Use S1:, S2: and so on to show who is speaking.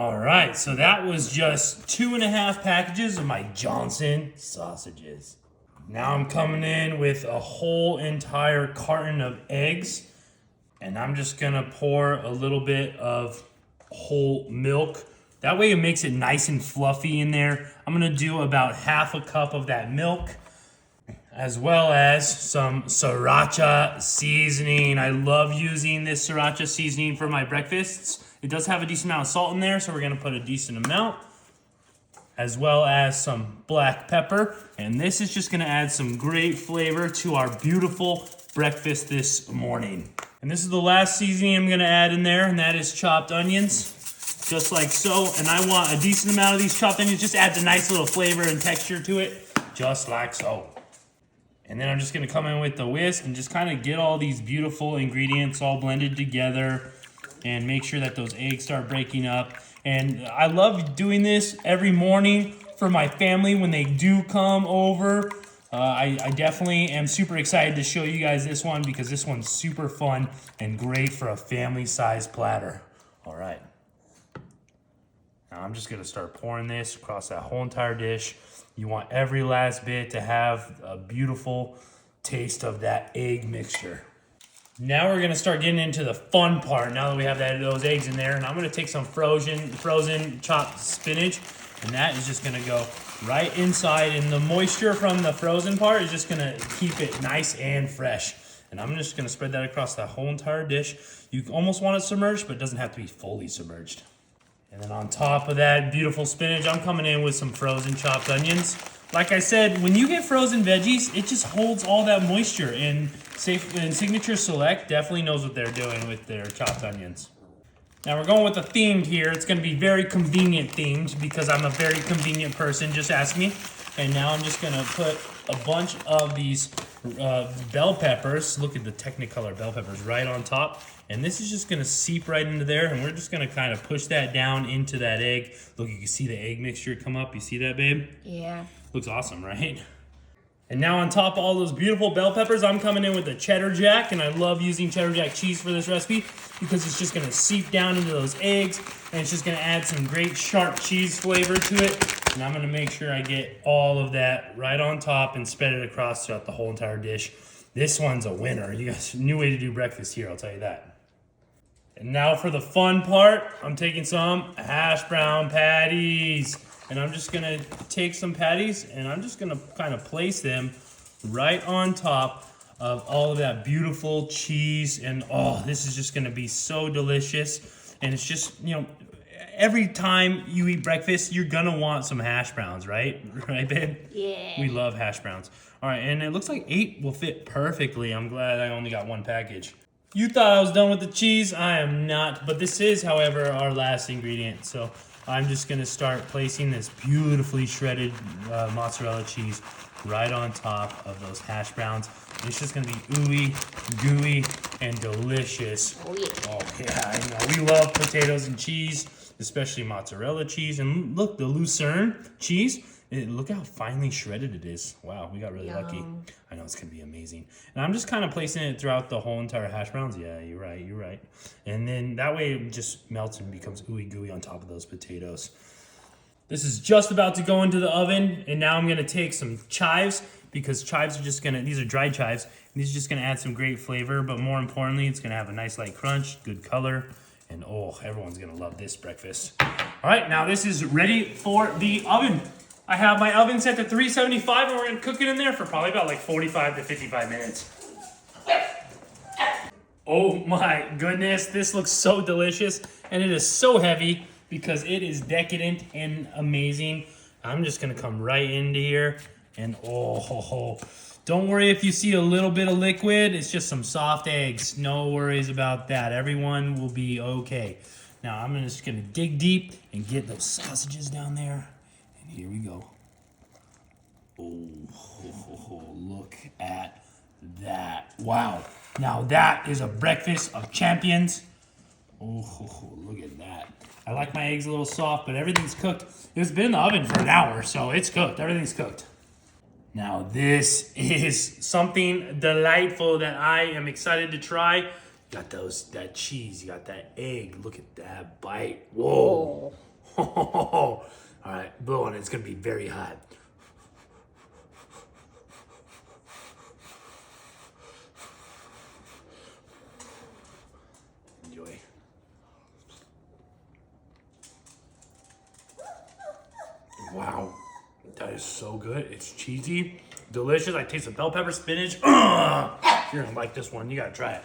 S1: All right, so that was just 2.5 packages of my Johnson sausages. Now I'm coming in with a whole entire carton of eggs, and I'm just gonna pour a little bit of whole milk. That way it makes it nice and fluffy in there. I'm gonna do about half a cup of that milk, as well as some sriracha seasoning. I love using this sriracha seasoning for my breakfasts. It does have a decent amount of salt in there, so we're gonna put a decent amount, as well as some black pepper. And this is just gonna add some great flavor to our beautiful breakfast this morning. And this is the last seasoning I'm gonna add in there, and that is chopped onions, just like so. And I want a decent amount of these chopped onions, just adds a nice little flavor and texture to it, just like so. And then I'm just gonna come in with the whisk and just kind of get all these beautiful ingredients all blended together and make sure that those eggs start breaking up. And I love doing this every morning for my family when they do come over. I definitely am super excited to show you guys this one because this one's super fun and great for a family-sized platter. All right. Now I'm just gonna start pouring this across that whole entire dish. You want every last bit to have a beautiful taste of that egg mixture. Now we're gonna start getting into the fun part now that we have those eggs in there. And I'm gonna take some frozen chopped spinach, and that is just gonna go right inside. And the moisture from the frozen part is just gonna keep it nice and fresh. And I'm just gonna spread that across that whole entire dish. You almost want it submerged, but it doesn't have to be fully submerged. And then on top of that beautiful spinach, I'm coming in with some frozen chopped onions. Like I said, when you get frozen veggies, it just holds all that moisture. And Signature Select definitely knows what they're doing with their chopped onions. Now we're going with a themed here. It's going to be very convenient themed because I'm a very convenient person, just ask me. And now I'm just going to put a bunch of these bell peppers. Look at the Technicolor bell peppers right on top. And this is just gonna seep right into there, and we're just gonna kind of push that down into that egg. Look, you can see the egg mixture come up. You see that, babe?
S2: Yeah.
S1: Looks awesome, right? And now on top of all those beautiful bell peppers, I'm coming in with the cheddar jack, and I love using cheddar jack cheese for this recipe because it's just gonna seep down into those eggs, and it's just gonna add some great sharp cheese flavor to it. And I'm gonna make sure I get all of that right on top and spread it across throughout the whole entire dish. This one's a winner. You guys, new way to do breakfast here, I'll tell you that. And now for the fun part, I'm taking some hash brown patties. And I'm just gonna take some patties and I'm just gonna kind of place them right on top of all of that beautiful cheese. And oh, this is just gonna be so delicious. And it's just, you know, every time you eat breakfast, you're gonna want some hash browns, right? Right, babe?
S2: Yeah.
S1: We love hash browns. All right, and it looks like 8 will fit perfectly. I'm glad I only got one package. You thought I was done with the cheese. I am not, but this is, however, our last ingredient. So I'm just gonna start placing this beautifully shredded mozzarella cheese right on top of those hash browns. It's just gonna be ooey, gooey, and delicious.
S2: Oh yeah.
S1: Oh yeah, I know. We love potatoes and cheese, especially mozzarella cheese. And look, the Lucerne cheese. Look how finely shredded it is. Wow, we got really lucky. I know it's gonna be amazing. And I'm just kind of placing it throughout the whole entire hash browns. Yeah, you're right. And then that way it just melts and becomes ooey gooey on top of those potatoes. This is just about to go into the oven. And now I'm gonna take some chives because chives are just gonna, these are dried chives. And these are just gonna add some great flavor, but more importantly, it's gonna have a nice light crunch, good color. And oh, everyone's gonna love this breakfast. All right, now this is ready for the oven. I have my oven set to 375 and we're gonna cook it in there for probably about like 45 to 55 minutes. Oh my goodness, this looks so delicious and it is so heavy because it is decadent and amazing. I'm just gonna come right into here and don't worry if you see a little bit of liquid, it's just some soft eggs. No worries about that, everyone will be okay. Now I'm just gonna dig deep and get those sausages down there. Here we go. Oh, look at that. Wow. Now that is a breakfast of champions. Oh, look at that. I like my eggs a little soft, but everything's cooked. It's been in the oven for an hour, so it's cooked. Everything's cooked. Now this is something delightful that I am excited to try. You got that cheese, you got that egg. Look at that bite. Whoa. All right, blow on it. It's gonna be very hot. Enjoy. Wow, that is so good. It's cheesy, delicious. I taste the bell pepper, spinach. You're gonna like this one. You gotta try it.